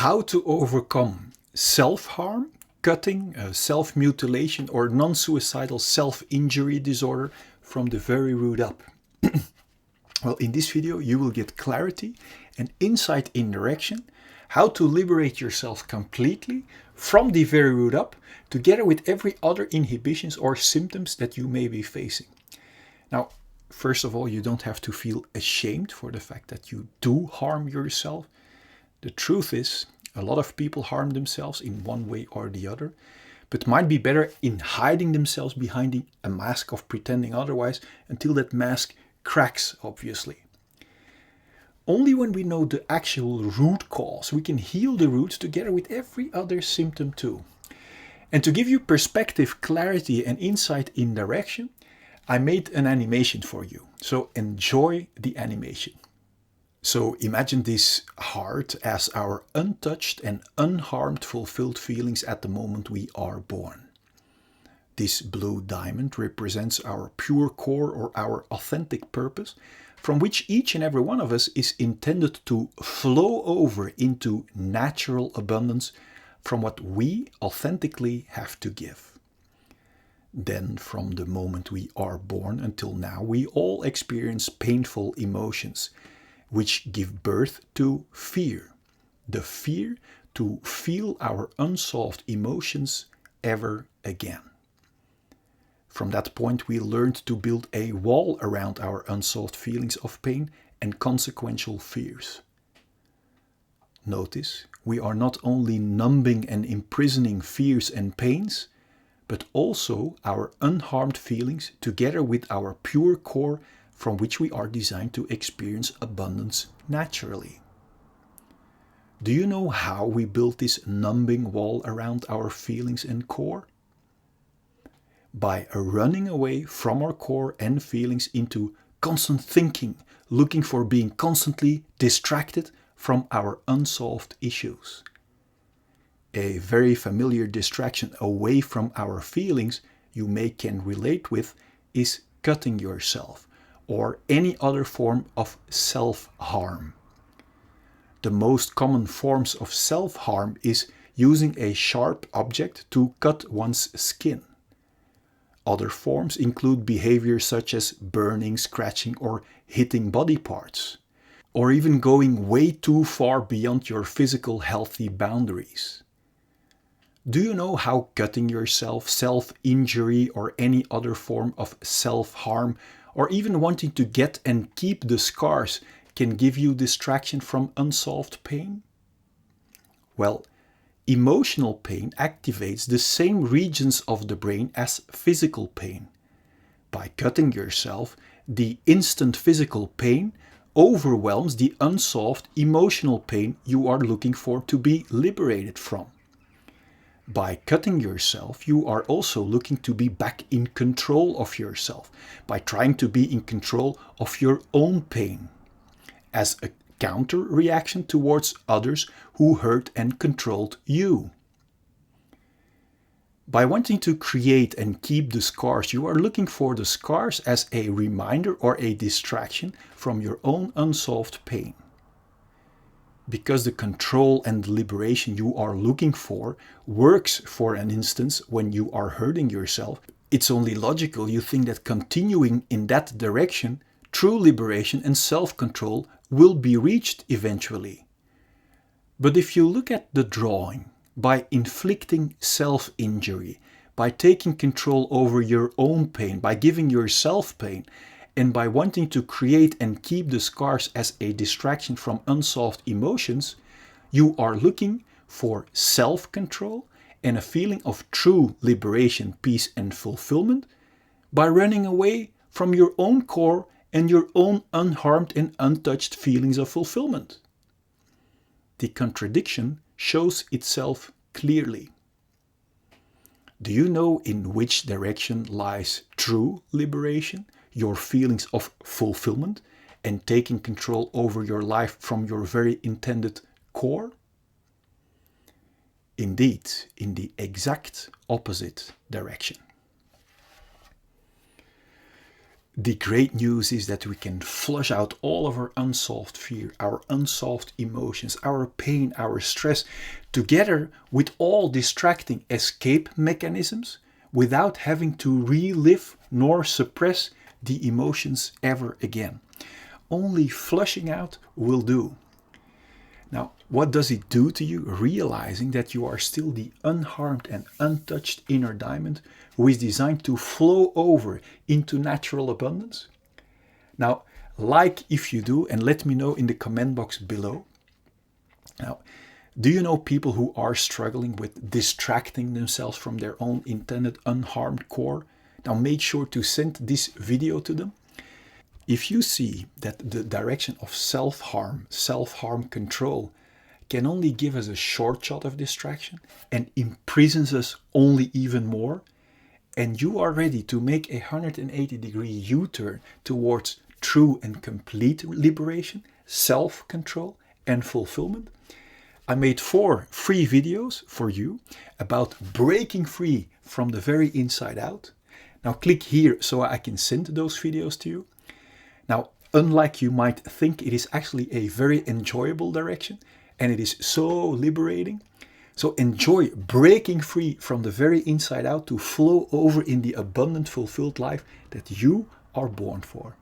How to overcome self-harm, cutting, self-mutilation or non-suicidal self-injury disorder from the very root up. Well, in this video you will get clarity and insight in direction, how to liberate yourself completely from the very root up, together with every other inhibitions or symptoms that you may be facing. Now, first of all, you don't have to feel ashamed for the fact that you do harm yourself. The truth is, a lot of people harm themselves in one way or the other, but might be better in hiding themselves behind a mask of pretending otherwise until that mask cracks, obviously. Only when we know the actual root cause, we can heal the root together with every other symptom too. And to give you perspective, clarity and insight in direction, I made an animation for you. So enjoy the animation. So imagine this heart as our untouched and unharmed fulfilled feelings at the moment we are born. This blue diamond represents our pure core or our authentic purpose, from which each and every one of us is intended to flow over into natural abundance from what we authentically have to give. Then, from the moment we are born until now, we all experience painful emotions, which give birth to fear. The fear to feel our unsolved emotions ever again. From that point, we learned to build a wall around our unsolved feelings of pain and consequential fears. Notice, we are not only numbing and imprisoning fears and pains, but also our unharmed feelings together with our pure core from which we are designed to experience abundance naturally. Do you know how we build this numbing wall around our feelings and core? By running away from our core and feelings into constant thinking, looking for being constantly distracted from our unsolved issues. A very familiar distraction away from our feelings you can relate with is cutting yourself or any other form of self-harm. The most common forms of self-harm is using a sharp object to cut one's skin. Other forms include behaviors such as burning, scratching, or hitting body parts, or even going way too far beyond your physical healthy boundaries. Do you know how cutting yourself, self-injury, or any other form of self-harm, or even wanting to get and keep the scars can give you distraction from unsolved pain? Well, emotional pain activates the same regions of the brain as physical pain. By cutting yourself, the instant physical pain overwhelms the unsolved emotional pain you are looking for to be liberated from. By cutting yourself, you are also looking to be back in control of yourself, by trying to be in control of your own pain, as a counter reaction towards others who hurt and controlled you. By wanting to create and keep the scars, you are looking for the scars as a reminder or a distraction from your own unsolved pain. Because the control and liberation you are looking for works, for an instance, when you are hurting yourself, it's only logical you think that continuing in that direction, true liberation and self-control will be reached eventually. But if you look at the drawing, by inflicting self-injury, by taking control over your own pain, by giving yourself pain, and by wanting to create and keep the scars as a distraction from unsolved emotions, you are looking for self-control and a feeling of true liberation, peace and fulfillment by running away from your own core and your own unharmed and untouched feelings of fulfillment. The contradiction shows itself clearly. Do you know in which direction lies true liberation? Your feelings of fulfillment and taking control over your life from your very intended core? Indeed, in the exact opposite direction. The great news is that we can flush out all of our unsolved fear, our unsolved emotions, our pain, our stress, together with all distracting escape mechanisms without having to relive nor suppress the emotions ever again. Only flushing out will do. Now, what does it do to you, realizing that you are still the unharmed and untouched inner diamond who is designed to flow over into natural abundance? Now, like if you do, and let me know in the comment box below. Now, do you know people who are struggling with distracting themselves from their own intended unharmed core? Now, make sure to send this video to them. If you see that the direction of self-harm control can only give us a short shot of distraction and imprisons us only even more, and you are ready to make a 180-degree U-turn towards true and complete liberation, self-control, and fulfillment, I made 4 free videos for you about breaking free from the very inside out. Now click here so I can send those videos to you. Now, unlike you might think, it is actually a very enjoyable direction and it is so liberating. So enjoy breaking free from the very inside out to flow over in the abundant, fulfilled life that you are born for.